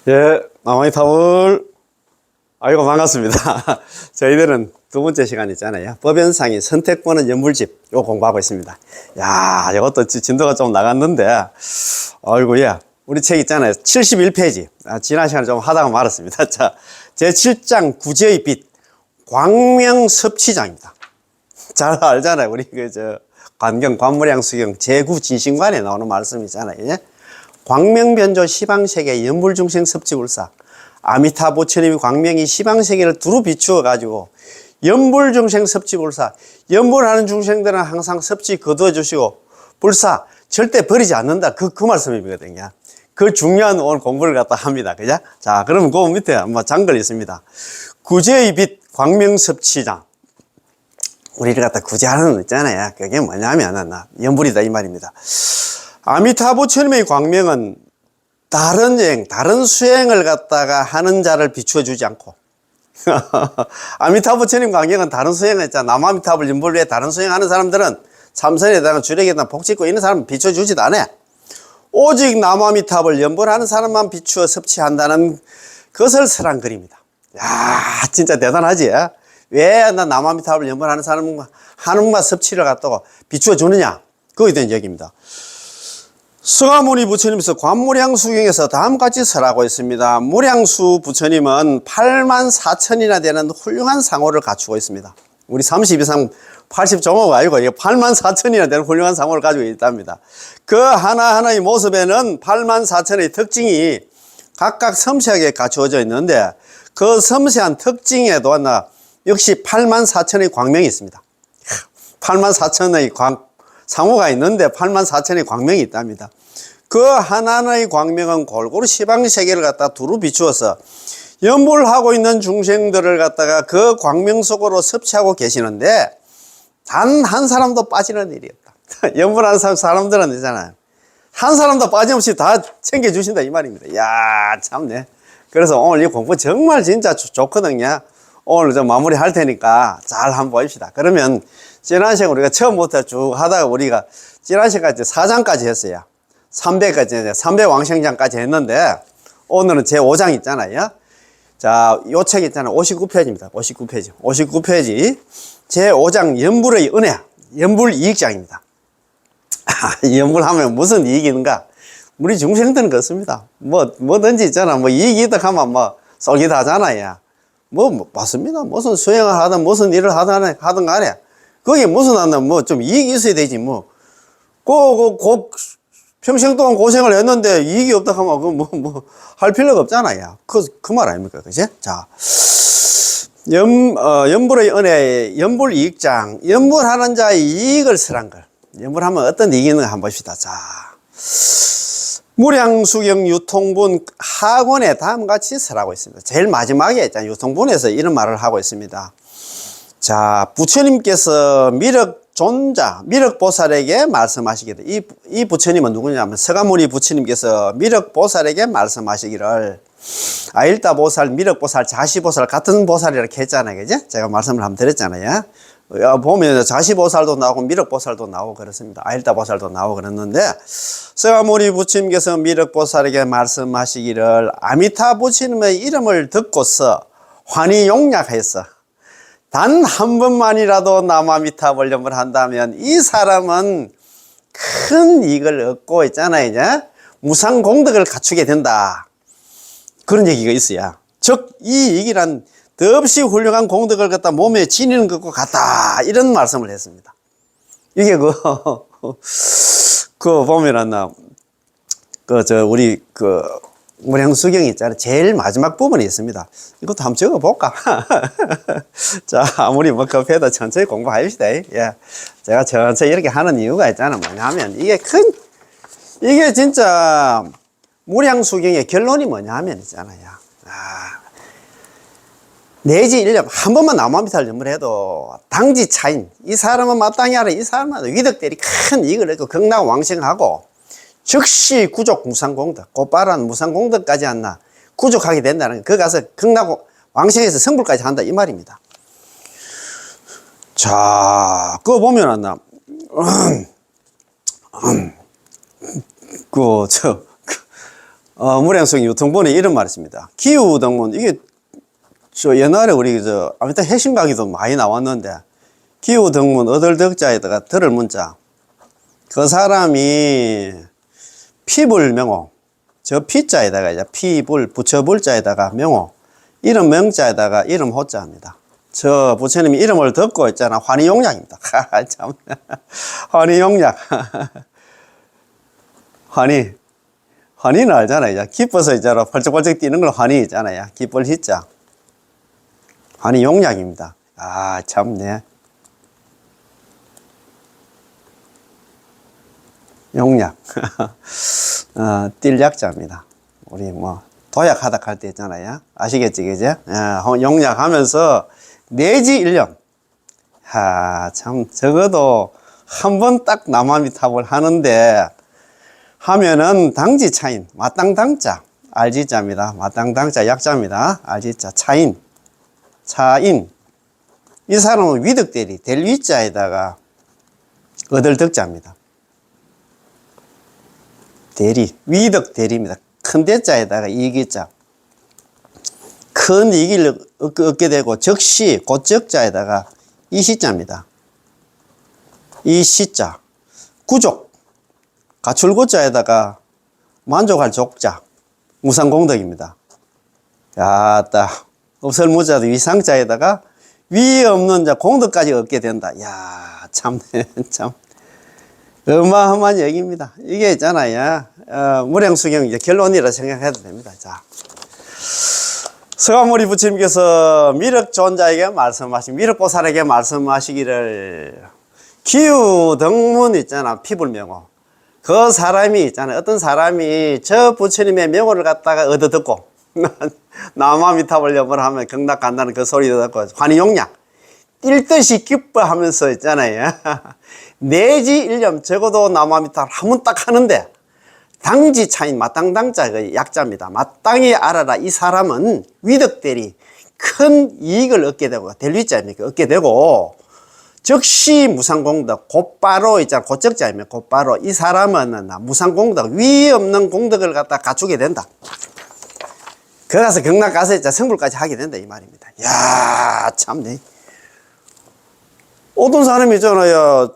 예, 나무위타불. 아이고, 반갑습니다. 저희들은 두 번째 시간 있잖아요. 법연상의 선택권은 연불집, 요 공부하고 있습니다. 야, 이것도 진도가 좀 나갔는데, 아이고, 예. 우리 책 있잖아요. 71페이지. 지난 시간에 좀 하다가 말았습니다. 자, 제7장 구제의 빛, 광명섭취장입니다. 잘 알잖아요. 우리 관경, 관무량 수경, 제9진신관에 나오는 말씀이잖아요. 예? 광명변조 시방세계 연불중생 섭지불사, 아미타 부처님이 광명이 시방세계를 두루 비추어 가지고 연불중생 섭지불사, 연불하는 중생들은 항상 섭지 거두어 주시고 불사 절대 버리지 않는다. 그 말씀이거든요. 그 중요한 오늘 공부를 갖다 합니다. 그죠? 자, 그러면 그 밑에 뭐 장글 있습니다. 구제의 빛 광명섭취장. 우리를 갖다 구제하는 거 있잖아요. 그게 뭐냐면 연불이다 이 말입니다. 아미타 부처님의 광명은 다른 여행, 다른 수행을 갖다가 하는 자를 비추어 주지 않고 아미타 부처님 광명은 다른 수행을 했잖아. 남아미타불 연불 외에 다른 수행하는 사람들은 참선에다가 주력에다가 복짓고 있는 사람은 비추어 주지도 않아요. 오직 남아미타불 연불하는 사람만 비추어 섭취한다는 것을 설한 글입니다. 야, 진짜 대단하지? 왜 나 남아미타불 연불하는 사람만 하는만 섭취를 갖다가 비추어 주느냐? 그거에 대한 얘기입니다. 승하무니 부처님께서 관무량수경에서 다음같이 설하고 있습니다. 무량수 부처님은 84,000이나 되는 훌륭한 상호를 갖추고 있습니다. 우리 32상 80종호가 아니고 84,000이나 되는 훌륭한 상호를 가지고 있답니다. 그 하나하나의 모습에는 84,000의 특징이 각각 섬세하게 갖추어져 있는데 그 섬세한 특징에도 역시 84,000의 광명이 있습니다. 84,000의 상호가 있는데 84,000의 광명이 있답니다. 그 하나하나의 광명은 골고루 시방세계를 갖다 두루 비추어서 연불하고 있는 중생들을 갖다가 그 광명 속으로 섭취하고 계시는데 단 한 사람도 빠지는 일이 없다. 연불하는 사람들은 있잖아요. 한 사람도 빠짐없이 다 챙겨주신다 이 말입니다. 이야, 참네. 그래서 오늘 이 공부 정말 진짜 좋거든요. 오늘 좀 마무리 할 테니까 잘 한번 봅시다. 그러면 지난 시간 우리가 처음부터 쭉 하다가 우리가 지난 시간까지 4장까지 했어요. 300까지, 300왕생장까지 했는데 오늘은 제5장 있잖아요. 자, 요 책 있잖아요. 59페이지입니다. 59페이지. 59페이지. 제5장 연불의 은혜, 연불 이익장입니다. 연불하면 무슨 이익이 있는가? 우리 중생들은 그렇습니다. 뭐든지 있잖아. 이익이 있다 하면 쏠기다 하잖아요. 맞습니다. 무슨 수행을 하든 무슨 일을 하든 간에 거기에 무슨 좀 이익이 있어야 되지 평생 동안 고생을 했는데 이익이 없다 하면 할 필요가 없잖아요. 그 말 아닙니까? 그지? 자, 연불의 은혜, 연불 이익장, 연불하는 자의 이익을 설한 걸. 연불하면 어떤 이익이 있는가 한번 봅시다. 자, 무량수경 유통분 하권에 다음같이 설하고 있습니다. 제일 마지막에 유통분에서 이런 말을 하고 있습니다. 자, 부처님께서 미륵존자, 미륵보살에게 말씀하시기를, 이 부처님은 누구냐면 서가모니 부처님께서 미륵보살에게 말씀하시기를, 아일다보살, 미륵보살, 자시보살 같은 보살이라고 했잖아요. 그죠? 제가 말씀을 한번 드렸잖아요. 보면 자시보살도 나오고 미륵보살도 나오고 그렇습니다. 아일다보살도 나오고 그랬는데 서가모니 부처님께서 미륵보살에게 말씀하시기를 아미타 부처님의 이름을 듣고서 환히 용약해서 단 한 번만이라도 남아미타불 연불을 한다면 이 사람은 큰 이익을 얻고 있잖아요. 이제 무상공덕을 갖추게 된다. 그런 얘기가 있어요. 즉 이 이익이란 더없이 훌륭한 공덕을 갖다 몸에 지니는 것과 같다. 이런 말씀을 했습니다. 이게 보면은 우리 무량수경이 있잖아요. 제일 마지막 부분이 있습니다. 이것도 한번 적어볼까? 자, 아무리 급해도 천천히 공부합시다. 예. 제가 천천히 이렇게 하는 이유가 있잖아요. 뭐냐면, 이게 진짜 무량수경의 결론이 뭐냐면 있잖아요. 내지 1년 한 번만 남아미타를 연불해도 당지 차인, 이 사람은 마땅히 하라, 이 사람은 위덕들이 큰 이익을 얻고 극락 왕생하고 즉시 구족 무상공덕, 곧바른 무상공덕까지 구족하게 된다는 거, 가서 극락 왕생에서 성불까지 한다 이 말입니다. 자, 그거 보면 무량성 유통본에 이런 말이 있습니다. 기후등문, 이게, 옛날에 우리 아무튼 해신 강의도 많이 나왔는데, 기후등문 얻을 덕자에다가 들을 문자. 그 사람이 피불명호, 저 피자에다가 이제 피불, 부처불자에다가 명호, 이름 명자에다가 이름 호자입니다. 저 부처님이 이름을 듣고 있잖아. 환희용약입니다. 참. 환희용약. 환희는 알잖아요. 기뻐서 있잖아. 펄쩍펄쩍 뛰는 걸 환희 있잖아요. 기쁠 희자. 환희용약입니다. 아, 참네. 용약. 띨 약자입니다. 우리 도약하다 할 때 있잖아요. 아시겠지, 그죠? 용약 하면서 내지 1년. 참, 적어도 한 번 딱 남아미탑을 하는데, 하면은 당지 차인, 마땅당자, 알지자입니다. 마땅당자 약자입니다. 알지자, 차인. 이 사람은 위득대리, 될 위자에다가 얻을 덕자입니다. 대리, 위득 대리입니다. 큰 대자에다가 이기자. 큰 이익을 얻게 되고, 적시, 곧적자에다가 이시자입니다. 이시자. 구족. 가출고자에다가 만족할 족자. 무상공덕입니다. 야, 딱. 없을무자도 위상자에다가 위 없는 자 공덕까지 얻게 된다. 야, 참, 참. 어마어마한 얘기입니다. 이게 있잖아요. 무량수경 이제 결론이라 생각해도 됩니다. 자. 서가모니 부처님께서 미륵존자에게 말씀하신, 미륵보살에게 말씀하시기를, 기후등문 있잖아. 피불명호. 그 사람이 있잖아요. 어떤 사람이 저 부처님의 명호를 갖다가 얻어듣고, 남아미탑을 염불하면 경락 간다는 그 소리 듣고, 환희용약. 뛸 듯이 기뻐하면서 있잖아요. 내지 1년, 적어도 남아미탑을 한 번 딱 하는데, 당지 차인 마땅당자 그 약자입니다. 마땅히 알아라. 이 사람은 위득대리 큰 이익을 얻게 되고, 델위자입니까? 얻게 되고, 즉시 무상공덕, 곧바로 있잖아. 곧적자이면 곧바로 이 사람은 무상공덕, 위 없는 공덕을 갖다 갖추게 된다. 그래서 경락 가서 이제 성불까지 하게 된다. 이 말입니다. 야, 참네. 어떤 사람이 있잖아요.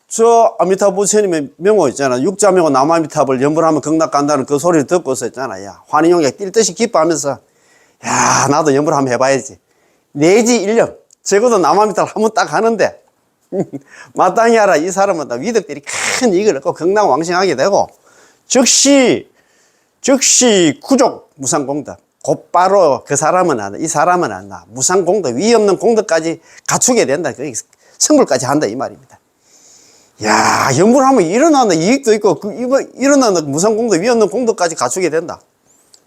저 아미타부 부처님의 명호 있잖아. 육자명호 남아미탑을 염불하면 경락 간다는 그 소리를 듣고서 있잖아요. 환희용약 뛸 듯이 기뻐하면서, 야, 나도 염불 한번 해봐야지. 내지 1년. 적어도 남아미탑을 한번 딱 하는데, 마땅히 알아. 이 사람은 다 위덕들이 큰 이익을 얻고 경락왕생하게 되고, 즉시 구족 무상공덕. 곧바로 그 사람은 안 나. 이 사람은 안 나. 무상공덕, 위 없는 공덕까지 갖추게 된다. 성불까지 한다. 이 말입니다. 야, 염불하면 일어나는 이익도 있고, 일어나는 무상공덕, 위 없는 공덕까지 갖추게 된다.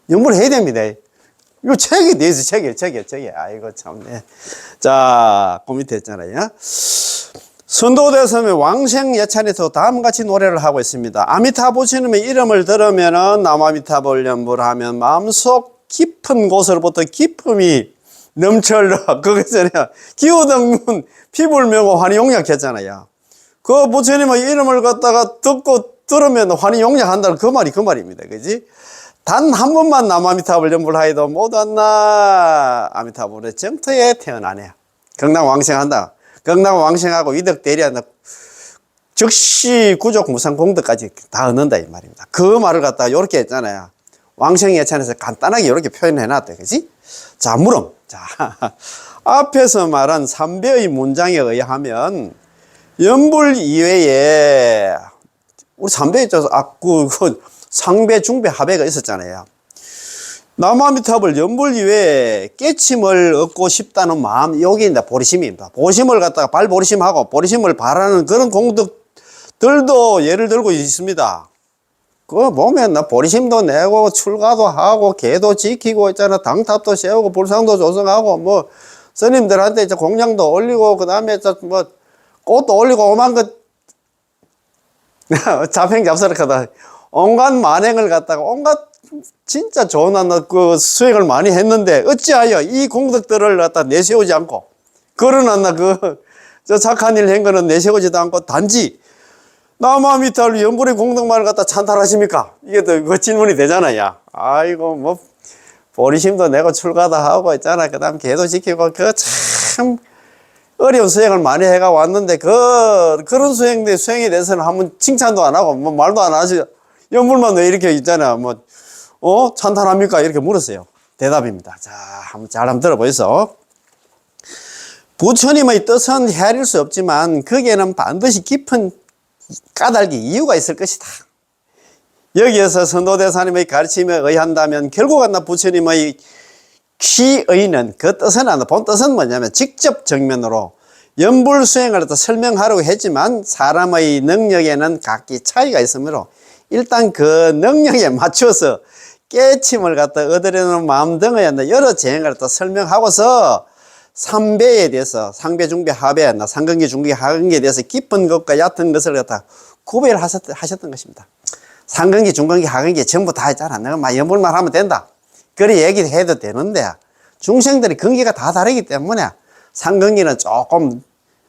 염불해야 됩니다. 이거 책이 돼있어, 책이. 아이고, 참네. 자, 그 밑에 있잖아요. 선도대섬의 왕생 예찬에서 다음같이 노래를 하고 있습니다. 아미타 부처님의 이름을 들으면은 남아미타불 염불하면 마음속 깊은 곳으로부터 기쁨이 넘쳐흘러. 거기서는 기후등문 피불명호 환희용약 했잖아요. 그 부처님의 이름을 갖다가 듣고 들으면 환희용약 한다는 그 말입니다. 그지? 단 한 번만 남아미타불 염불하여도 못 왔나 아미타불의 정토에 태어나네. 경락왕생한다. 경락왕생하고 위덕대리한다. 즉시 구족 무상공덕까지 다 얻는다 이 말입니다. 그 말을 갖다가 이렇게 했잖아요. 왕생예찬에서 간단하게 이렇게 표현해놨대. 그지? 자, 물음. 자, 앞에서 말한 3배의 문장에 의하면 염불 이외에 우리 3배 있죠. 상배, 중배, 하배가 있었잖아요. 남아미탑을 염불 이외에 깨침을 얻고 싶다는 마음, 여기 이제 보리심입니다. 보리심을 갖다가 발보리심하고 보리심을 바라는 그런 공덕들도 예를 들고 있습니다. 그거 보면 나 보리심도 내고 출가도 하고 계도 지키고 있잖아. 당탑도 세우고 불상도 조성하고 스님들한테 이제 공양도 올리고 그다음에 꽃도 올리고 오만 것 잡행잡설하다 온갖 만행을 갖다가 온갖 진짜 좋은 그 수행을 많이 했는데 어찌하여 이 공덕들을 갖다 내세우지 않고 그러나 저 착한 일 한 거는 내세우지도 않고 단지 남아미탈 연불의 공덕만을 갖다 찬탈하십니까? 이게 또 그 질문이 되잖아요. 아이고, 뭐, 보리심도 내고 출가도 하고 있잖아. 그 다음 개도 지키고, 그 참 어려운 수행을 많이 해가 왔는데, 그런 수행에 대해서는 한번 칭찬도 안 하고, 뭐 말도 안 하지. 연불만 왜 이렇게 있잖아. 뭐, 찬탄합니까? 이렇게 물었어요. 대답입니다. 자, 한번 들어보이소. 부처님의 뜻은 헤아릴 수 없지만, 거기에는 반드시 깊은 까닭이 이유가 있을 것이다. 여기에서 선도대사님의 가르침에 의한다면 결국은 부처님의 취의는 그 뜻은 아니라 본 뜻은 뭐냐면 직접 정면으로 연불 수행을 설명하려고 했지만 사람의 능력에는 각기 차이가 있으므로 일단 그 능력에 맞춰서 깨침을 얻으려는 마음 등의 여러 재행을 설명하고서 삼배에 대해서 상배, 중배, 하배, 상근기, 중근기, 하근기에 대해서 깊은 것과 얕은 것을 갖다 구별하셨던 것입니다. 상근기, 중근기, 하근기 전부 다 했잖아. 내가 막 연불만 하면 된다. 그래 얘기해도 되는데 중생들이 근기가 다 다르기 때문에 상근기는 조금,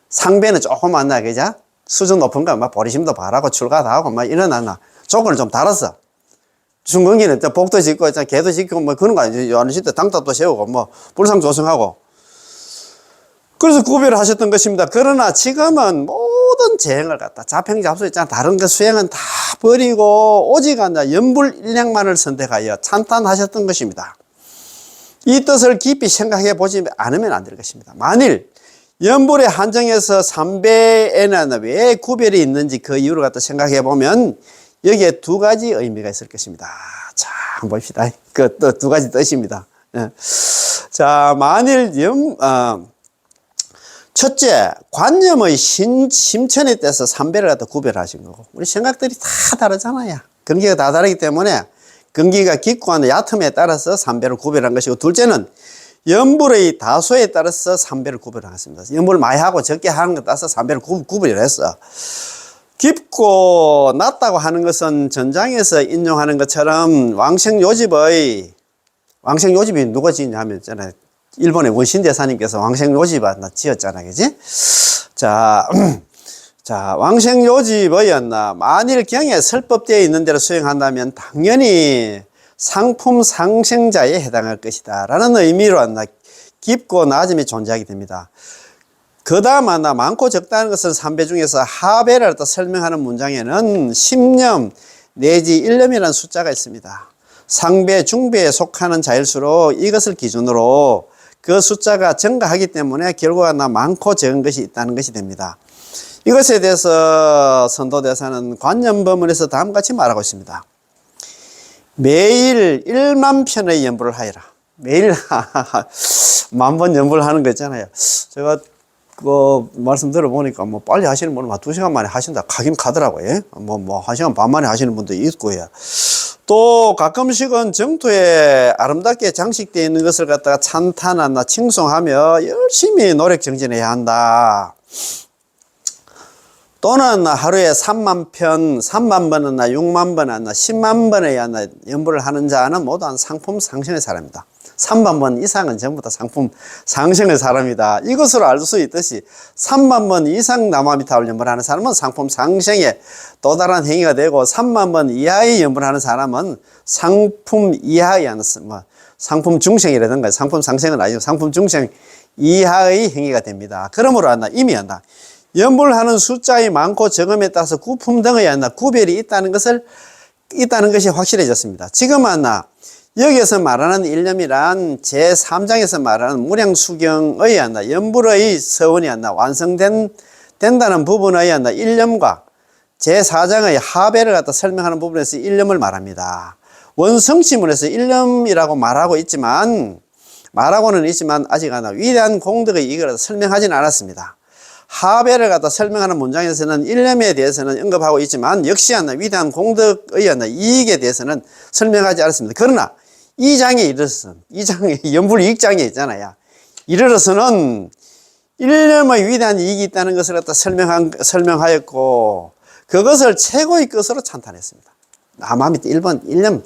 상배는 조금 안 나, 그죠? 수준 높은 거, 막 보리심도 바라고 출가도 하고 막 이러나 조건을 좀 달았어. 중근기는 복도 짓고 개도 짓고 뭐 그런 거 아니지. 요한시 때 당탑도 세우고 뭐 불상 조성하고. 그래서 구별을 하셨던 것입니다. 그러나 지금은 모든 재행을 갖다 자평잡수 있잖아. 다른 거 수행은 다 버리고 오직 연불 일량만을 선택하여 찬탄하셨던 것입니다. 이 뜻을 깊이 생각해 보지 않으면 안 될 것입니다. 만일 연불의 한정에서 삼배에는 왜 구별이 있는지 그 이유를 갖다 생각해 보면 여기에 두 가지 의미가 있을 것입니다. 자, 한번 봅시다. 그 두 가지 뜻입니다. 자, 만일 첫째, 관념의 심천에 따라서 삼배를 갖다 구별하신 거고, 우리 생각들이 다 다르잖아요. 근기가 다 다르기 때문에 근기가 깊고 얕음에 따라서 삼배를 구별한 것이고, 둘째는 연불의 다소에 따라서 삼배를 구별하겠습니다. 연불을 많이 하고 적게 하는 것에 따라서 삼배를 구별을 했어. 깊고 낮다고 하는 것은 전장에서 인용하는 것처럼 왕생요집이 누가 지었냐면 있잖아요. 일본의 원신대사님께서 왕생요집을 지었잖아, 그지? 자, 왕생요집의 만일 경에 설법되어 있는 대로 수행한다면 당연히 상품 상생자에 해당할 것이다. 라는 의미로 깊고 낮음이 존재하게 됩니다. 그 다음 많고 적다는 것은 삼배 중에서 하배를 설명하는 문장에는 10념 내지 1념이라는 숫자가 있습니다. 상배, 중배에 속하는 자일수록 이것을 기준으로 그 숫자가 증가하기 때문에 결과가 많고 적은 것이 있다는 것이 됩니다. 이것에 대해서 선도대사는 관념법문에서 다음과 같이 말하고 있습니다. 매일 1만 편의 연불을 하여라. 매일 10,000번 연불을 하는 거 있잖아요. 제가 그 말씀 들어보니까 뭐 빨리 하시는 분은 2시간 만에 하신다. 가긴 가더라고요. 예? 뭐 1시간 반 만에 하시는 분도 있고요. 또 가끔씩은 정토에 아름답게 장식되어 있는 것을 갖다가 찬탄하나 칭송하며 열심히 노력 정진해야 한다. 또는 하루에 3만 편, 3만 번은 6만 번, 10만 번에 연불을 하는 자는 모두 상품 상승의 사람이다. 3만 번 이상은 전부 다 상품 상승의 사람이다. 이것으로 알 수 있듯이 3만 번 이상 남아미타불 연불하는 사람은 상품 상승의 또 다른 행위가 되고 3만 번 이하의 연불하는 사람은 상품 이하의 상품 중생이라든가 상품 상승은 아니고 상품 중생 이하의 행위가 됩니다. 그러므로 이미 연불하는 숫자의 많고 적음에 따라서 구품 등의 구별이 있다는 것이 확실해졌습니다. 지금은 여기에서 말하는 일념이란 제3장에서 말하는 무량수경의 연불의 서원이 완성된다는 부분의 일념과 제4장의 하배를 갖다 설명하는 부분에서 일념을 말합니다. 원성시문에서 일념이라고 말하고는 있지만 아직 위대한 공덕의 이익을 설명하지는 않았습니다. 하배를 갖다 설명하는 문장에서는 일념에 대해서는 언급하고 있지만 역시 위대한 공덕의 이익에 대해서는 설명하지 않았습니다. 그러나 이 장에 이르러서는, 이 장에, 연불 2장에 있잖아요. 이르러서는 일념의 위대한 이익이 있다는 것을 갖다 설명하였고, 그것을 최고의 것으로 찬탄했습니다. 남아미타 1번, 일념.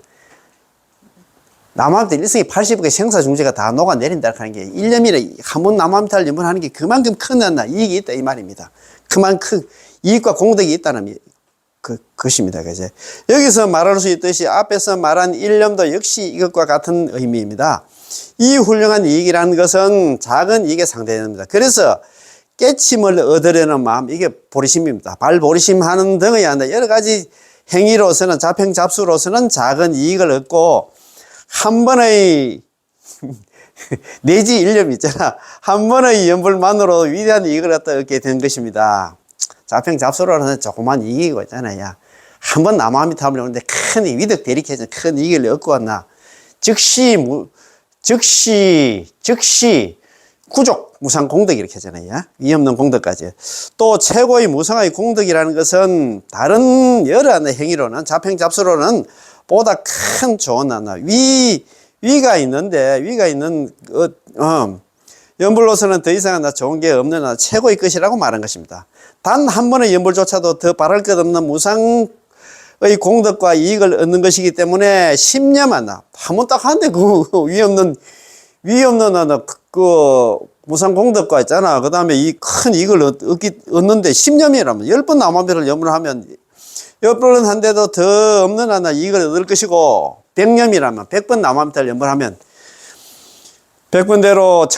남아미타 일성이 80억의 생사중재가 다 녹아내린다 하는 게 일념이라 한번 남아미타를 연불하는 게 그만큼 큰 이익이 있다 이 말입니다. 그만큼 이익과 공덕이 있다는 것입니다. 그제 여기서 말할 수 있듯이 앞에서 말한 일념도 역시 이것과 같은 의미입니다. 이 훌륭한 이익이라는 것은 작은 이익에 상대됩니다. 그래서 깨침을 얻으려는 마음, 이게 보리심입니다. 발보리심하는 등의 한다. 여러 가지 행위로서는, 자평잡수로서는 작은 이익을 얻고 한 번의 내지 일념 있잖아. 한 번의 연불만으로 위대한 이익을 얻게 된 것입니다. 자평잡수로는 조그만 이익이고 있잖아요. 한 번 남아미탑을 오는데 큰 위덕 대리해서 큰 이익을 얻고 왔나. 즉시 구족 무상공덕 이렇게 하잖아요. 위없는 공덕까지. 또 최고의 무상의 공덕이라는 것은 다른 여러 행위로는, 자평잡수로는 보다 큰 좋은 위가 있는 연불로서는 더 이상 좋은 게 없는 최고의 것이라고 말한 것입니다. 단 한 번의 연불조차도 더 바랄 것 없는 무상의 공덕과 이익을 얻는 것이기 때문에 10년만 한 번 딱 하는데 그 위없는 그 무상 공덕과 있잖아. 그 다음에 이 큰 이익을 얻는데 10년이라면 10번 남아비를 염을 하면 10번 한데도 더 없는 하나 이익을 얻을 것이고 100년이라면 100번 남아비를 염을 하면 100번대로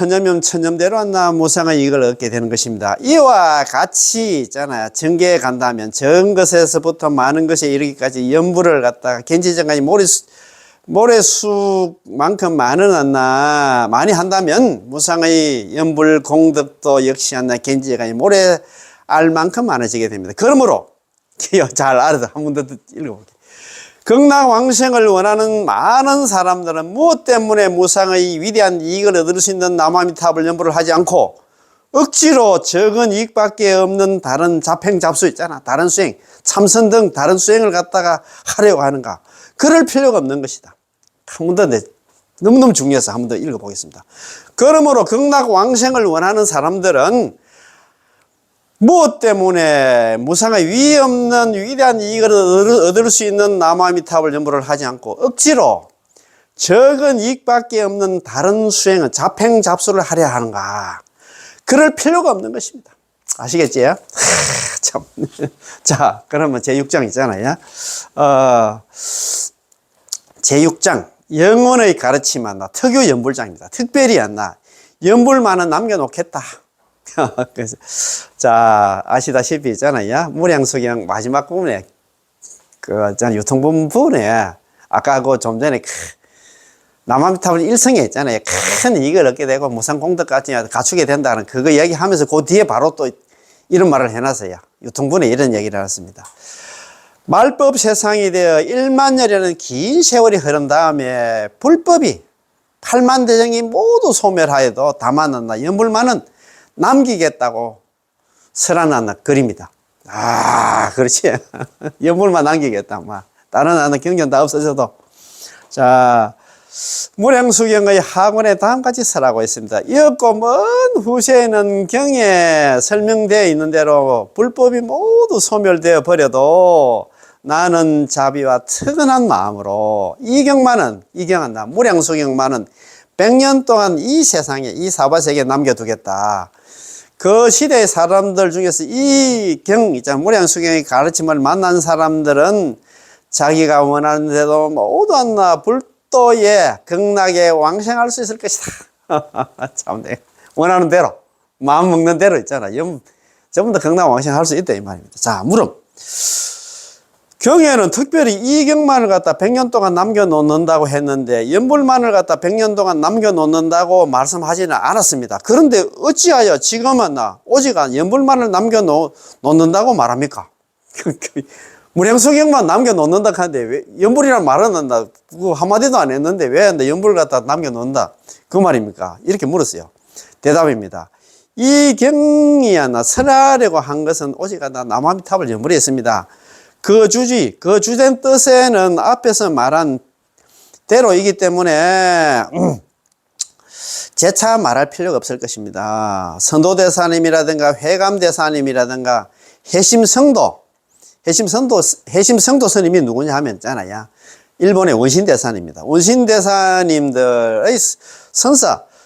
천년대로 하나 무상의 이익을 얻게 되는 것입니다. 이와 같이 있잖아요. 정계에 간다면 전 것에서부터 많은 것에 이르기까지 연불을 갖다가 견지정간이 모래수만큼 많이 한다면 무상의 연불 공덕도 역시 하나 견지정간이 모래 알만큼 많아지게 됩니다. 그러므로 잘 알아서 한 번 더 읽어볼게요. 극락왕생을 원하는 많은 사람들은 무엇 때문에 무상의 위대한 이익을 얻을 수 있는 남아미탑을 연불을 하지 않고 억지로 적은 이익밖에 없는 다른 자평잡수 있잖아. 다른 수행, 참선 등 다른 수행을 갖다가 하려고 하는가. 그럴 필요가 없는 것이다. 한 번 더 너무너무 중요해서 한 번 더 읽어보겠습니다. 그러므로 극락왕생을 원하는 사람들은 무엇 때문에 무상의 위 없는 위대한 이익을 얻을 수 있는 남아미탑을 연불을 하지 않고 억지로 적은 이익밖에 없는 다른 수행은 자평잡수를 하려 하는가. 그럴 필요가 없는 것입니다. 아시겠지요? 참. 자, 그러면 제6장 있잖아요. 제6장 영혼의 가르침 한다. 특유 연불장입니다. 특별히 한다. 연불만은 남겨놓겠다. 그래서 자, 아시다시피 있잖아요. 무량수경 마지막 부분에 유통분 부분에 아까 좀 전에 남아미탑을 일성에 있잖아요. 큰 이익을 얻게 되고 무상공덕까지 갖추게 된다는 그거 얘기하면서 그 뒤에 바로 또 이런 말을 해놨어요. 유통분에 이런 얘기를 해놨습니다. 말법 세상이 되어 1만년이라는 긴 세월이 흐른 다음에 불법이 8만 대정이 모두 소멸하여도 다만 연불만은 남기겠다고 설하는 글입니다. 아, 그렇지. 연불만 남기겠다. 다른 하나 경전 다 없어져도. 자, 무량수경의 하권에 다음같이 설하고 있습니다. 이었고 먼 후세에는 경에 설명되어 있는 대로 불법이 모두 소멸되어 버려도 나는 자비와 특은한 마음으로 이경한다. 무량수경만은 100년 동안 이 세상에, 이 사바세계에 남겨두겠다. 그 시대의 사람들 중에서 이 무량수경의 가르침을 만난 사람들은 자기가 원하는 대로 모두 하나 불도에 극락에 왕생할 수 있을 것이다. 참, 원하는 대로, 마음 먹는 대로 있잖아. 전부 다 극락 왕생할 수 있다, 이 말입니다. 자, 물음. 경에는 특별히 이 경만을 갖다 100년 동안 남겨놓는다고 했는데 연불만을 갖다 100년 동안 남겨놓는다고 말씀하지는 않았습니다. 그런데 어찌하여 지금은 오직 연불만을 남겨놓는다고 말합니까? 무량수경만 남겨놓는다 하는데 왜 연불이란 말은 한다. 그거 한마디도 안 했는데 왜 연불을 갖다 남겨놓는다 그 말입니까? 이렇게 물었어요. 대답입니다. 이 경이 설하려고 한 것은 오직 남아미탑을 연불했습니다. 그 주된 뜻에는 앞에서 말한 대로이기 때문에 재차 말할 필요가 없을 것입니다. 선도대사님이라든가 회감대사님이라든가 해심성도 스님이 누구냐 하면 있잖아요. 일본의 원신대사님입니다. 원신대사님들의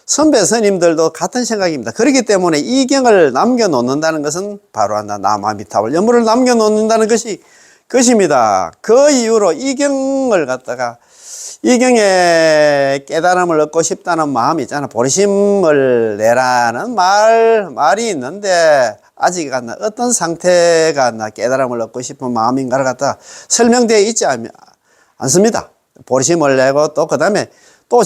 선배 스님들도 같은 생각입니다. 그렇기 때문에 이 경을 남겨놓는다는 것은 바로 남아미탑을 연불을 남겨놓는다는 것이 것입니다. 그 이후로 이경을 갖다가 이경의 깨달음을 얻고 싶다는 마음이 있잖아. 보리심을 내라는 말이 있는데 아직 어떤 상태가 깨달음을 얻고 싶은 마음인가를 갖다 설명되어 있지 않습니다. 보리심을 내고 또 그 다음에 또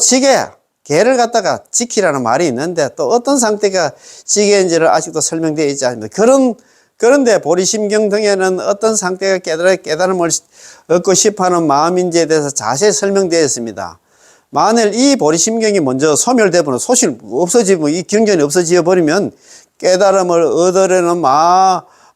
개를 갖다가 지키라는 말이 있는데 또 어떤 상태가 지게인지를 아직도 설명되어 있지 않습니다. 그런데 보리심경 등에는 어떤 상태가 깨달음을 얻고 싶어하는 마음인지에 대해서 자세히 설명되어 있습니다. 만일 이 보리심경이 먼저 소멸되거나 소실 없어지고 이 경전이 없어져 버리면 깨달음을 얻으려는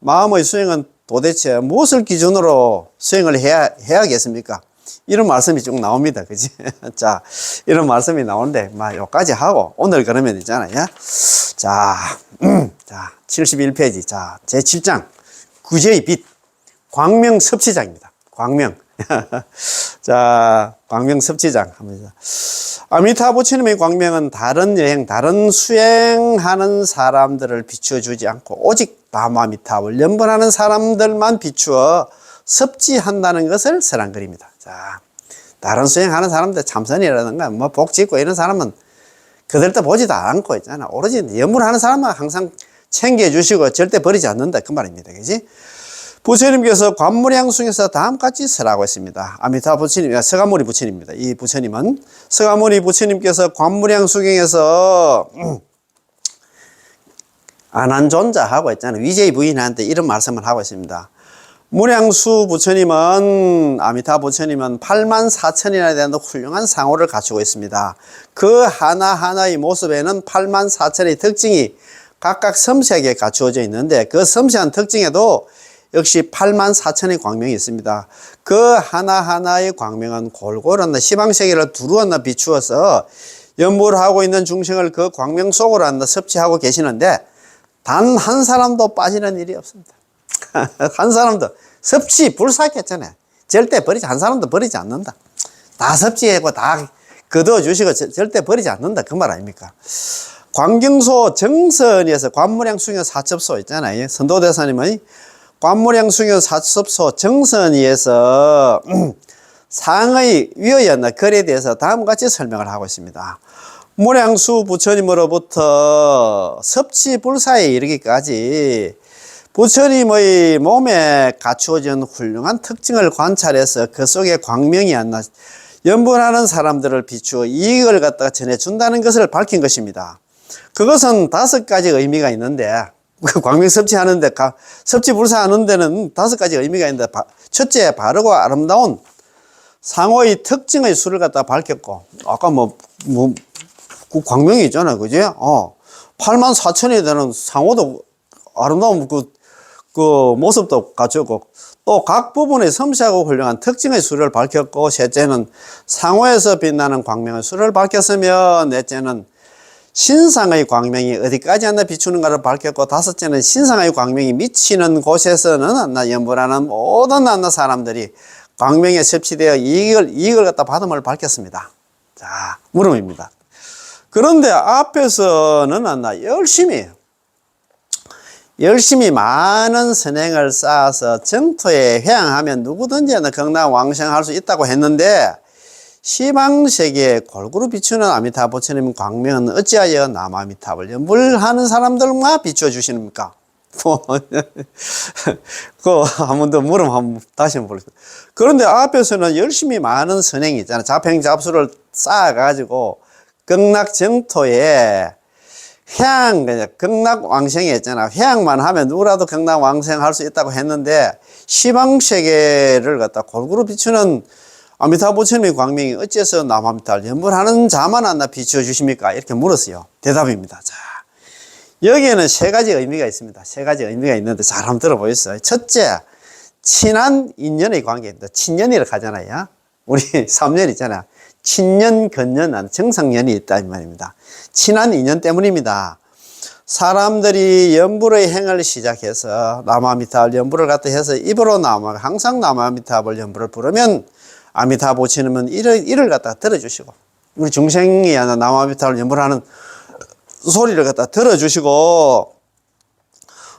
마음의 수행은 도대체 무엇을 기준으로 수행을 해야겠습니까? 이런 말씀이 쭉 나옵니다. 그지? 자, 이런 말씀이 나오는데, 요까지 하고, 오늘 그러면 있잖아요. 자, 71페이지. 자, 제7장. 구제의 빛. 광명 섭취장입니다. 광명. 자, 광명 섭취장. 아미타 부처님의 광명은 다른 여행, 다른 수행하는 사람들을 비추어주지 않고, 오직 나무아미타불 연번하는 사람들만 비추어 섭취한다는 것을 설한글입니다. 자, 다른 수행하는 사람들 참선이라든가 뭐 복짓고 이런 사람은 그들도 보지도 않고 있잖아. 오로지 연문하는 사람만 항상 챙겨주시고 절대 버리지 않는다 그 말입니다. 그지? 부처님께서 관무량숭에서 다음같이 설하고 있습니다. 아미타 부처님, 서가모니 부처님입니다. 이 부처님은 서가모니 부처님께서 관무량수경에서 안한존자하고 있잖아요. 위제의 부인한테 이런 말씀을 하고 있습니다. 무량수 부처님은, 아미타 부처님은 84,000이나 되는 훌륭한 상호를 갖추고 있습니다. 그 하나하나의 모습에는 84,000의 특징이 각각 섬세하게 갖추어져 있는데 그 섬세한 특징에도 역시 84,000의 광명이 있습니다. 그 하나하나의 광명은 골고루 시방세계를 두루한나 비추어서 연보를 하고 있는 중생을 그 광명 속으로 한다 섭취하고 계시는데 단 한 사람도 빠지는 일이 없습니다. 한 사람도 섭취 불사했잖아요. 절대 한 사람도 버리지 않는다. 다 섭취하고 다 거둬주시고 절대 버리지 않는다 그 말 아닙니까? 광경소 정선에서 관무량숭여 사첩소 있잖아요. 선도대사님의 관무량숭여 사첩소 정선에서 상의 위의였나 글에 대해서 다음과 같이 설명을 하고 있습니다. 무량수 부처님으로부터 섭취불사에 이르기까지 부처님의 몸에 갖추어진 훌륭한 특징을 관찰해서 그 속에 광명이 안나 연분하는 사람들을 비추어 이익을 갖다가 전해준다는 것을 밝힌 것입니다. 그것은 5가지 의미가 있는데 광명 섭취하는데 섭취불사하는 데는 5가지 의미가 있는데 첫째, 바르고 아름다운 상호의 특징의 수를 갖다 밝혔고 아까 그 광명이 있잖아요. 그지? 84,000이 되는 상호도 아름다운 그 모습도 갖췄고 또 각 부분의 섬세하고 훌륭한 특징의 수를 밝혔고 셋째는 상호에서 빛나는 광명의 수를 밝혔으며 넷째는 신상의 광명이 어디까지 하나 비추는가를 밝혔고 다섯째는 신상의 광명이 미치는 곳에서는 연분하는 모든 사람들이 광명에 섭취되어 이익을 갖다 받음을 밝혔습니다. 자, 물음입니다. 그런데 앞에서는 열심히 많은 선행을 쌓아서 정토에 회항하면 누구든지 경락왕생할 수 있다고 했는데 시방세계에 골고루 비추는 아미타 부처님 광명은 어찌하여 남아미타불 연불하는 사람들만 비추어 주시는가? 한 번 더 다시 한번 보겠습니다. 그런데 앞에서는 열심히 많은 선행이 있잖아요. 자평잡수를 쌓아가지고 극락 정토에 극락왕생이 있잖아. 회항만 하면 누구라도 극락왕생할 수 있다고 했는데 시방세계를 갖다 골고루 비추는 아미타 부처님의 광명이 어째서 남아미타를 연불하는 자만 하나 비추어 주십니까? 이렇게 물었어요. 대답입니다. 자, 여기에는 3가지 의미가 있습니다. 3가지 의미가 있는데 잘 한번 들어보겠어요. 첫째, 친한 인연의 관계입니다. 친연이라고 하잖아요. 우리 3년 있잖아요. 친연, 근연, 정상연이 있다 이 말입니다. 친한 인연 때문입니다. 사람들이 연불의 행을 시작해서 남아미타불 연불을 갖다 해서 입으로 항상 남아미타불 연불을 부르면 아미타 부처님은 이를 갖다 들어주시고 우리 중생이 남아미타불 연불하는 소리를 갖다 들어주시고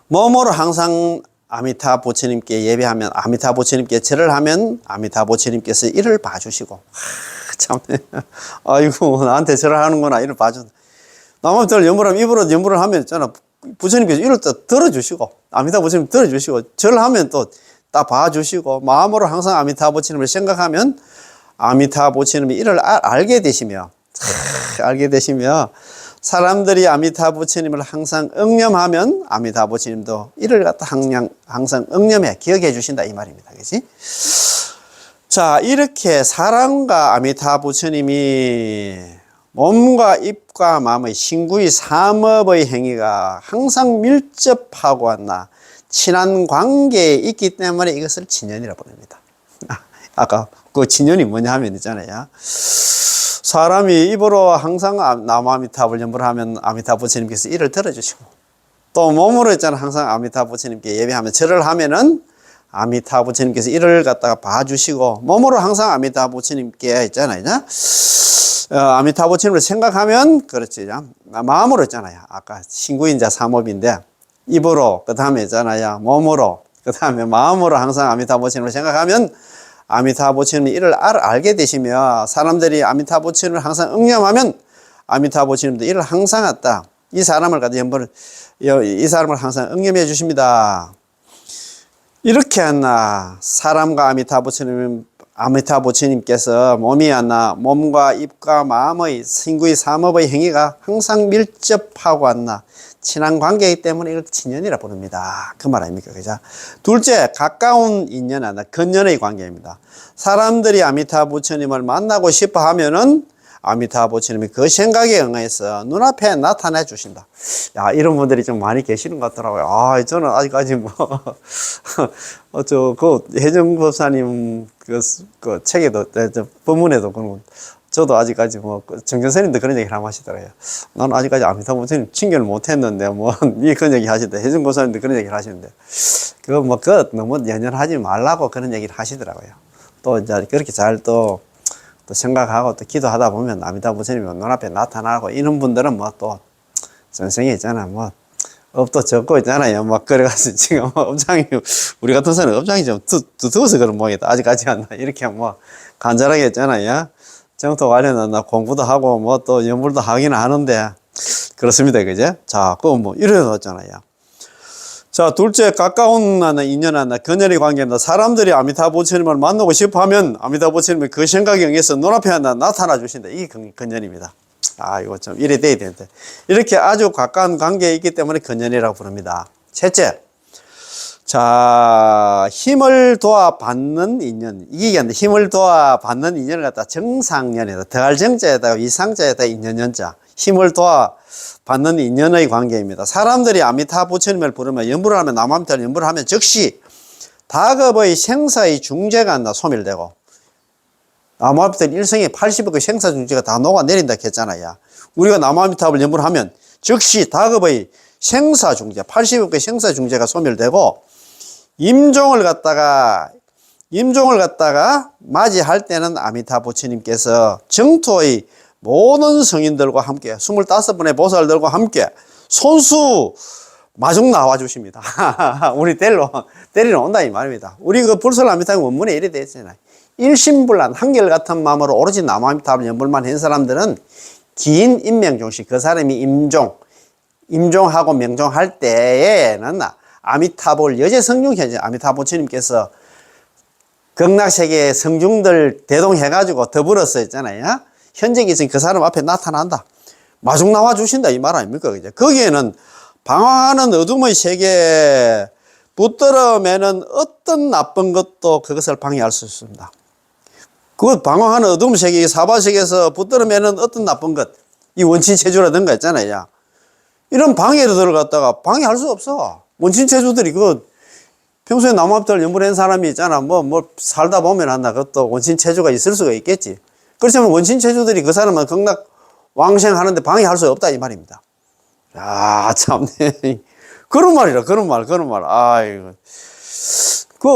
몸으로 항상 아미타 부처님께 예배하면, 아미타 부처님께 절을 하면 아미타 부처님께서 이를 봐주시고, 참, 아이고 나한테 절을 하는구나 이를 봐준다. 남한테 연불하면 입으로 연불을 하면 있잖아, 부처님께서 이를 또 들어주시고, 아미타 부처님 들어주시고, 절을 하면 또 딱 봐주시고, 마음으로 항상 아미타 부처님을 생각하면 아미타 부처님이 이를 알게 되시며, 알게 되시며, 사람들이 아미타 부처님을 항상 응념하면 아미타 부처님도 이를 갖다 항상 응념해 기억해 주신다 이 말입니다. 그렇지? 자, 이렇게 사람과 아미타 부처님이 몸과 입과 마음의 신구의 삼업의 행위가 항상 밀접하고 왔나 친한 관계에 있기 때문에 이것을 진연이라고 부릅니다. 아까 그 진연이 뭐냐 하면 있잖아요. 사람이 입으로 항상 나무아미타불 연불을 하면 아미타 부처님께서 이를 들어주시고, 또 몸으로 있잖아, 항상 아미타 부처님께 예배하면 절을 하면은 아미타 부처님께서 이를 갖다가 봐주시고, 몸으로 항상 아미타 부처님께 있잖아요. 아미타 부처님을 생각하면, 그렇지. 마음으로 있잖아요. 아까 신구인자 삼업인데, 입으로, 그 다음에 있잖아요. 몸으로, 그 다음에 마음으로 항상 아미타 부처님을 생각하면 아미타 부처님이 이를 알게 되시며, 사람들이 아미타 부처님을 항상 응념하면 아미타 부처님도 이를 항상 했다. 이 사람을 갖다 이 사람을 항상 응념해 주십니다. 이렇게 했나 사람과 아미타 부처님께서 몸과 입과 마음의 신구의 삼업의 행위가 항상 밀접하고 왔나 친한 관계이기 때문에 이걸 친연이라 부릅니다. 그 말 아닙니까? 그죠? 둘째, 가까운 인연이나 근연의 관계입니다. 사람들이 아미타 부처님을 만나고 싶어 하면은 아미타 부처님이 그 생각에 응해서 눈앞에 나타내 주신다. 야, 이런 분들이 좀 많이 계시는 것 같더라고요. 아, 저는 아직까지 혜정 법사님 그 책에도, 본문에도 그런 저도 아직까지 정전스님도 그런 얘기를 하시더라고요. 나는 아직까지 아미타 부처님 친견을 못 했는데, 그런 얘기 하시는데, 혜정 보사님도 그런 얘기를 하시는데, 너무 연연하지 말라고 그런 얘기를 하시더라고요. 또 이제 그렇게 잘 또 생각하고 또 기도하다 보면 아미타 부처님이 눈앞에 나타나고, 이런 분들은 또, 전생에 있잖아, 업도 적고 있잖아요. 그래가지고 지금 업장이, 우리 같은 사람은 업장이 좀 두터워서 그런 모양이다. 아직까지 안 나. 이렇게 간절하게 있잖아요. 정토 관련한 공부도 하고 또 연불도 하기는 하는데 그렇습니다. 그죠? 자, 이래놨잖아요. 자, 둘째, 가까운 인연이나 근연의 관계입니다. 사람들이 아미타 부처님을 만나고 싶어 하면 아미타 부처님이 그 생각에 의해서 눈앞에 나타나 주신다. 이게 근연입니다. 아, 이거 좀 이래 돼야 되는데. 이렇게 아주 가까운 관계에 있기 때문에 근연이라고 부릅니다. 셋째, 자, 힘을 도와 받는 인연. 이게 힘을 도와 받는 인연을 갖다 정상연에다, 더할 정자에다가 이상자에다 인연연자. 힘을 도와 받는 인연의 관계입니다. 사람들이 아미타 부처님을 부르면, 연불을 하면, 남아미타를 연불을 하면 즉시 다급의 생사의 중재가 소멸되고, 남아미타 일생에 80억의 생사 중재가 다 녹아내린다 했잖아요. 우리가 남아미타를 연불을 하면 즉시 다급의 생사 중재, 80억의 생사 중재가 소멸되고, 임종을 갖다가 맞이할 때는 아미타 부처님께서 정토의 모든 성인들과 함께 25분의 보살들과 함께 손수 마중 나와 주십니다. 우리 데리러 온다 이 말입니다. 우리 그 불설 아미타 원문에 이래 되어 있잖아요. 일심불란 한결같은 마음으로 오로지 남아미타불 연불만 한 사람들은 긴 인명종시, 그 사람이 임종하고 명종할 때에는 아미타불 여제 성중 현재 아미타 부처님께서 극락세계 성중들 대동해가지고 더불어서 있잖아요. 현재에 있으니 그 사람 앞에 나타난다. 마중 나와 주신다 이 말 아닙니까? 그죠? 거기에는 방황하는 어둠의 세계에 붙들어 매는 어떤 나쁜 것도 그것을 방해할 수 있습니다. 그 방황하는 어둠 세계, 사바세계에서 붙들어 매는 어떤 나쁜 것, 이 원친체주라든가 있잖아요. 이런 방해로 들어갔다가 방해할 수 없어. 원친체주들이 평소에 남아미타를 연불한 사람이 있잖아. 살다 보면 그것도 원친체주가 있을 수가 있겠지. 그렇지만 원친체주들이 그 사람은 극락 왕생하는데 방해할 수 없다 이 말입니다. 야, 참네. 그런 말이라, 그런 말. 아이고.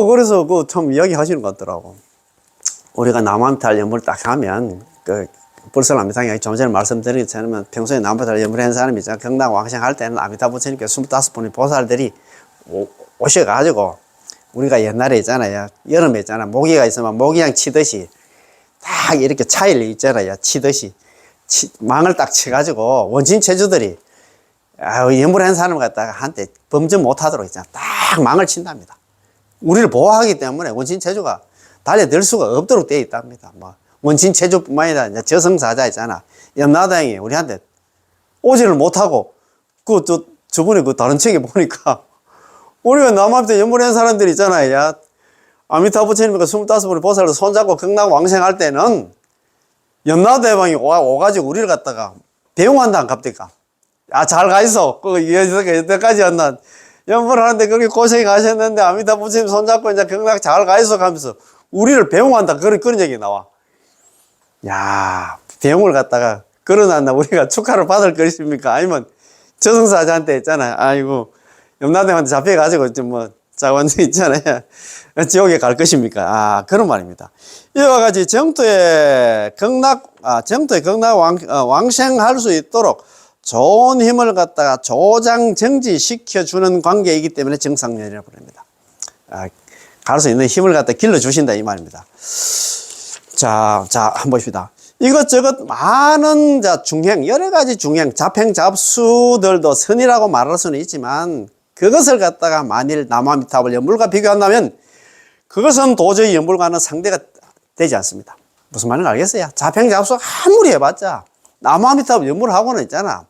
그래서 참 이야기 하시는 것 같더라고. 우리가 남아미타를 연불 딱 하면, 불설 아미타가 좀 전에 말씀드린 것처럼 평소에 남아미타를 연불한 사람이 있잖아. 극락 왕생할 때는 아미타 부처님께 25분의 보살들이 오셔가지고 우리가 옛날에 있잖아요. 여름에 있잖아. 모기가 있으면 모기향 치듯이 딱 이렇게 차일 있잖아요. 치듯이. 망을 딱 쳐가지고 원신 체주들이 연불한 사람을 갖다가 한테 범접 못하도록 있잖아. 딱 망을 친답니다. 우리를 보호하기 때문에 원신 체주가 달려들 수가 없도록 되어 있답니다. 뭐 원신 체주뿐만 아니라 이제 저승사자 있잖아. 염라대왕이 우리한테 오지를 못하고 저번에 다른 책에 보니까 우리가 남한테 연불한 사람들이 있잖아요. 야, 아미타부 부처님과 25분의 보살을 손잡고 극락왕생할 때는 염라대왕이 오가지고 우리를 갖다가 배웅한다, 갑니까? 잘 가 있어. 여태까지 였나. 연불하는데 그렇게 고생이 가셨는데 아미타부 부처님 손잡고 이제 극락 잘 가 있어 하면서 우리를 배웅한다. 그런 얘기 나와. 야, 배웅을 갖다가 걸어놨나 우리가 축하를 받을 것입니까? 아니면 저승사자한테 있잖아요. 아이고, 염라대왕한테 잡혀가지고 좀 뭐 자원이 있잖아요. 지옥에 갈 것입니까? 그런 말입니다. 이와 같이 정토의 극락 왕생할 수 있도록 좋은 힘을 갖다가 조장 정지시켜주는 관계이기 때문에 정상련이라고 부릅니다. 갈 수 있는 힘을 갖다 길러주신다, 이 말입니다. 자, 한번 봅시다. 이것저것 많은 중행, 여러 가지 중행, 잡행, 잡수들도 선이라고 말할 수는 있지만 그것을 갖다가 만일 남아미타불 연불과 비교한다면 그것은 도저히 연불과는 상대가 되지 않습니다. 무슨 말인지 알겠어요? 잡행, 잡수 아무리 해봤자 남아미타불 연불하고는 있잖아.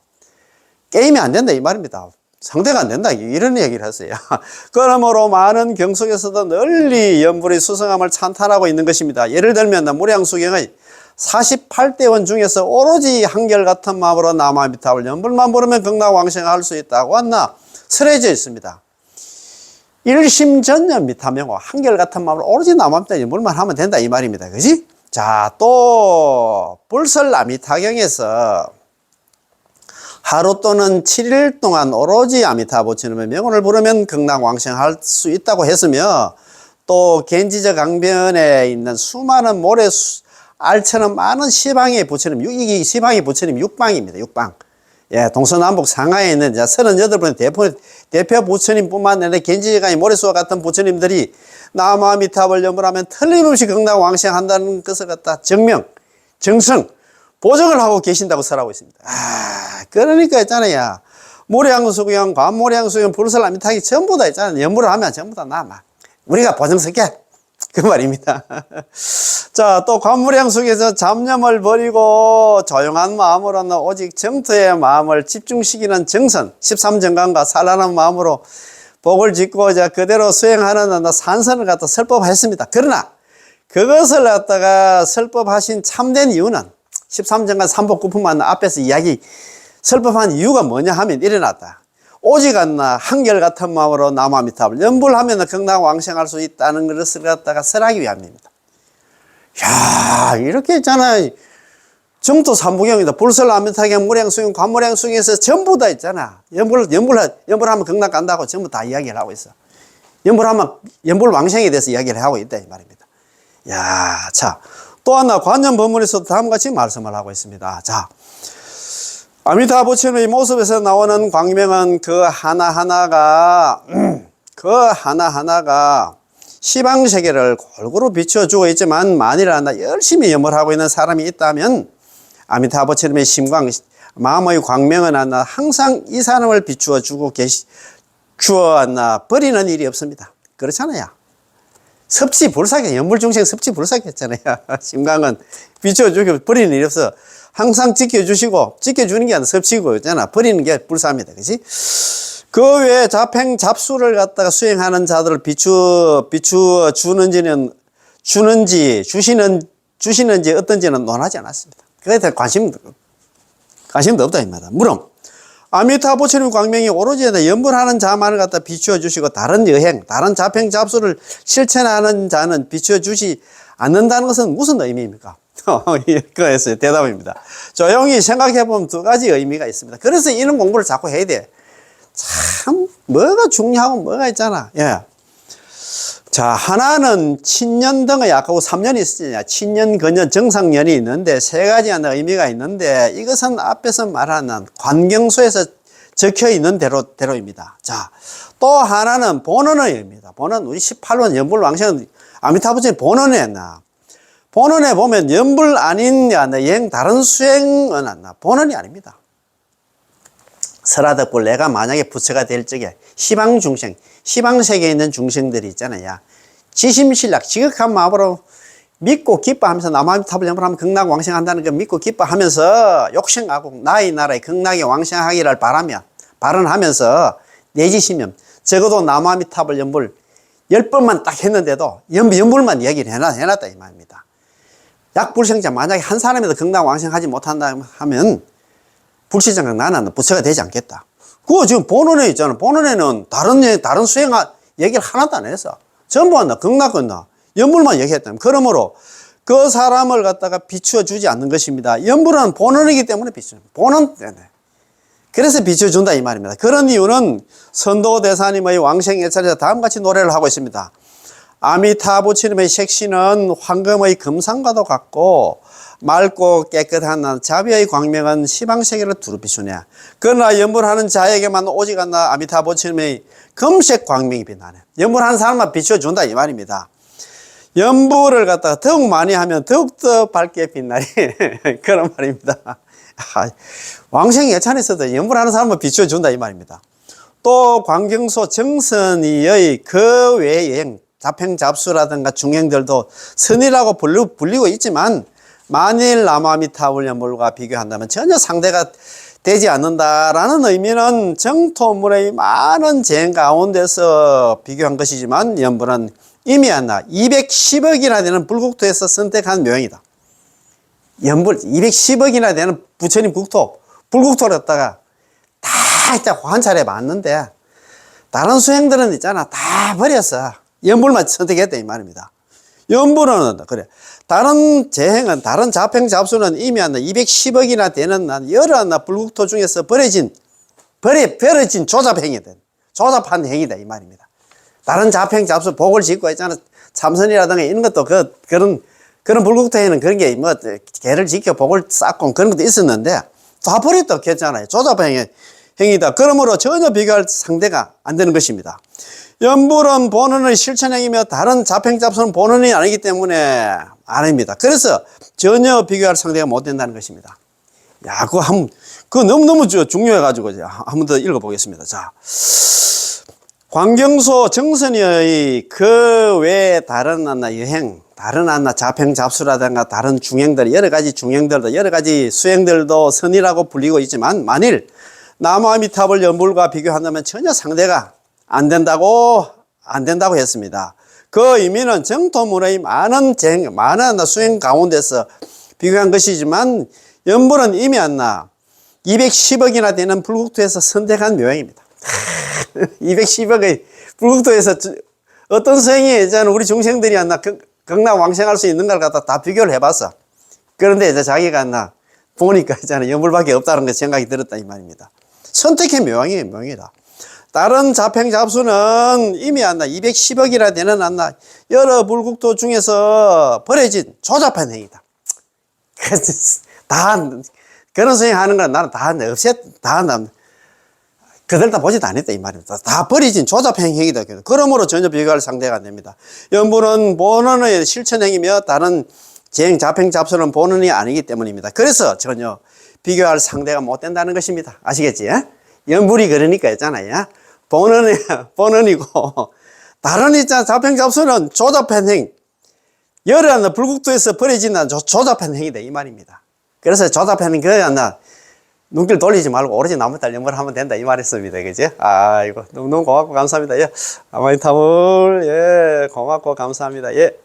게임이 안 된다, 이 말입니다. 상대가 안 된다, 이런 얘기를 했어요. 그러므로 많은 경속에서도 널리 연불의 수성함을 찬탄하고 있는 것입니다. 예를 들면 무량수경의 48대원 중에서 오로지 한결같은 마음으로 남아미타불 연불만 부르면 극락왕생할 수 있다고 한나 설해져 있습니다. 일심전념 미타명호 한결같은 마음으로 오로지 남아미타불 연불만 하면 된다, 이 말입니다. 그지? 자, 또 불설아미타경에서 하루 또는 7일 동안 오로지 아미타 부처님의 명호를 부르면 극락왕생할 수 있다고 했으며, 또 겐지저 강변에 있는 수많은 모래 알처럼 많은 시방의 부처님, 이 시방의 부처님 6방입니다. 6방. 예, 동서남북 상하에 있는 38분의 대표 부처님 뿐만 아니라 겐지저 강의 모래수와 같은 부처님들이 남아미타불 연불하면 틀림없이 극락왕생한다는 것을 갖다 증명, 증승, 보증을 하고 계신다고 설하고 있습니다. 그러니까 있잖아요. 모래양수경, 관모래양수경, 불설아미타기 전부 다 있잖아요. 연불을 하면 전부 다 남아. 우리가 보증설게. 그 말입니다. 자, 또 관무량속에서 잡념을 버리고 조용한 마음으로는 오직 정토의 마음을 집중시키는 정선, 13정강과 산란한 마음으로 복을 짓고 그대로 수행하는 산선을 갖다 설법했습니다. 그러나 그것을 갖다가 설법하신 참된 이유는 13정강 3복9품만 앞에서 이야기 설법한 이유가 뭐냐 하면 일어났다. 오직 않나 한결같은 마음으로 남아미타불 연불하면 극락왕생할 수 있다는 것을 갖다가 설하기 위함입니다. 야, 이렇게 있잖아. 정토 삼부경이다. 불설아미타경, 무량수경, 관무량수경에서 전부 다 있잖아. 연불하면 극락 간다고 전부 다 이야기를 하고 있어. 연불하면 연불왕생에 대해서 이야기를 하고 있다, 이 말입니다. 야, 자, 또 하나 관념법문에서도 다음과 같이 말씀을 하고 있습니다. 자, 아미타 부처님의 모습에서 나오는 광명은 그 하나하나가 시방세계를 골고루 비춰주고 있지만, 만일 하나 열심히 염을 하고 있는 사람이 있다면 아미타 부처님의 심광, 마음의 광명은 하나 항상 이 사람을 비추어 주고 주었나 버리는 일이 없습니다. 그렇잖아요. 섭지불사계, 연불중생 섭지불사계 했잖아요. 심광은 비춰주고 버리는 일이 없어. 항상 지켜주시고, 지켜주는 게 아니라 섭치고 있잖아. 버리는 게 불사입니다. 그지? 그 외에 잡행, 잡수를 갖다가 수행하는 자들을 비추어 주시는지 어떤지는 논하지 않았습니다. 그에 대해 관심도 없다, 이 말이다. 물론, 아미타 부처님 광명이 오로지 연불하는 자만을 갖다 비추어 주시고, 다른 여행, 다른 잡행, 잡수를 실천하는 자는 비추어 주시 않는다는 것은 무슨 의미입니까? 그거였어요. 대답입니다. 조용히 생각해보면 두 가지 의미가 있습니다. 그래서 이런 공부를 자꾸 해야 돼. 참, 뭐가 중요하고 뭐가 있잖아. 예. 자, 하나는 친년 등의 약하고 3년이 있으냐. 친년, 근년, 정상년이 있는데 세 가지 하나 의미가 있는데, 이것은 앞에서 말하는 관경소에서 적혀 있는 대로입니다. 자, 또 하나는 본원의입니다. 본원, 우리 18번 연불왕생은 아미타부처의 본원에 했나? 본원에 보면 연불 아닌 여행 다른 수행은 안나. 본원이 아닙니다. 설화덕불 내가 만약에 부처가 될 적에 시방중생, 시방세계에 있는 중생들이 있잖아요. 지심신락, 지극한 마음으로 믿고 기뻐하면서 남아미탑을 연불하면 극락 왕생한다는 거 믿고 기뻐하면서 욕심하고 나의 나라에 극락에 왕생하기를 발언하면서 내지시면 적어도 남아미탑을 연불 10번만 딱 했는데도 연불만 얘기를 해놨다 이 말입니다. 약불생자 만약에 한 사람이라도 극락 왕생하지 못한다 하면 불시정각 나는 부처가 되지 않겠다. 그거 지금 본원에 있잖아. 본원에는 다른 수행 얘기를 하나도 안 했어. 전부 한다. 극락 건나. 연불만 얘기했다. 그러므로 그 사람을 갖다가 비추어 주지 않는 것입니다. 연불은 본원이기 때문에 비추어. 본원 때문에. 그래서 비추어 준다 이 말입니다. 그런 이유는 선도대사님의 왕생예찰에서 다음같이 노래를 하고 있습니다. 아미타부처님의 색신은 황금의 금상과도 같고 맑고 깨끗한 자비의 광명은 시방세계를 두루 비추네. 그러나 연불하는 자에게만 오직 않나 아미타부처님의 금색 광명이 빛나네. 연불하는 사람만 비춰준다 이 말입니다. 연불을 갖다가 더욱 많이 하면 더욱더 밝게 빛나리 그런 말입니다. 왕생 예찬에서도 연불하는 사람만 비춰준다 이 말입니다. 또 광경소 정선이의 그 외의 자평잡수라든가 중행들도 선이라고 불리고 있지만 만일 남아미타불 연불과 비교한다면 전혀 상대가 되지 않는다라는 의미는 정토물의 많은 재행 가운데서 비교한 것이지만 연불은 이미 안나 210억이나 되는 불국토에서 선택한 묘행이다. 연불 210억이나 되는 부처님 국토, 불국토를 갖다가 다 관찰해 봤는데 다른 수행들은 있잖아 다 버렸어. 연불만 선택했다 이 말입니다. 연불은 그래. 다른 재행은 다른 자평 잡수는 이미 한다 210억이나 되는 여러 불국토 중에서 버려진 조잡행위다. 조잡한 행위다 이 말입니다. 다른 자평 잡수 복을 짓고 있잖아. 참선이라든가 이런 것도 그런 불국토에는 그런 게 뭐 개를 지켜 복을 쌓고 그런 것도 있었는데 다 버렸다고 했잖아요. 조잡행위다. 그러므로 전혀 비교할 상대가 안 되는 것입니다. 연불은 본원의 실천행이며 다른 자평잡수는 본원이 아니기 때문에 아닙니다. 그래서 전혀 비교할 상대가 못 된다는 것입니다. 야, 그거 너무너무 중요해가지고 한 번 더 읽어보겠습니다. 자, 광경소 정선의 그 외에 다른 여행, 다른 자평잡수라든가 다른 중행들, 여러 가지 중행들도 여러 가지 수행들도 선이라고 불리고 있지만 만일 남아미탑을 연불과 비교한다면 전혀 상대가 안 된다고 했습니다. 그 의미는 정토문의 많은 수행 가운데서 비교한 것이지만 연불은 이미 210억이나 되는 불국토에서 선택한 묘행입니다. 210억의 불국토에서 어떤 수행이 우리 중생들이 극락 왕생할 수 있는가를 갖다 다 비교를 해봤어. 그런데 이제 자기가 보니까 연불밖에 없다는 그 생각이 들었다 이 말입니다. 선택의 묘행이다. 다른 자평 잡수는 이미 210억이나 되는 여러 불국토 중에서 버려진 조잡한 행위다. 그런 수행 하는 건 나는 그들 다 보지도 않았다 이 말입니다. 다 버려진 조잡한 행위다. 그러므로 전혀 비교할 상대가 안 됩니다. 연불은 본원의 실천행위며 다른 재행 자평 잡수는 본원이 아니기 때문입니다. 그래서 전혀 비교할 상대가 못 된다는 것입니다. 아시겠지? 연불이 그러니까 있잖아요. 본원이고 다른 자평 잡수는 조잡한 행, 여러 불국토에서 버려진 조잡한 행위다 이 말입니다. 그래서 조잡한 행위 눈길 돌리지 말고 오로지 나무딸 연불 하면 된다 이 말했습니다. 그지? 아이고 너무너무 고맙고 감사합니다. 예, 아마이타불 예 고맙고 감사합니다. 예.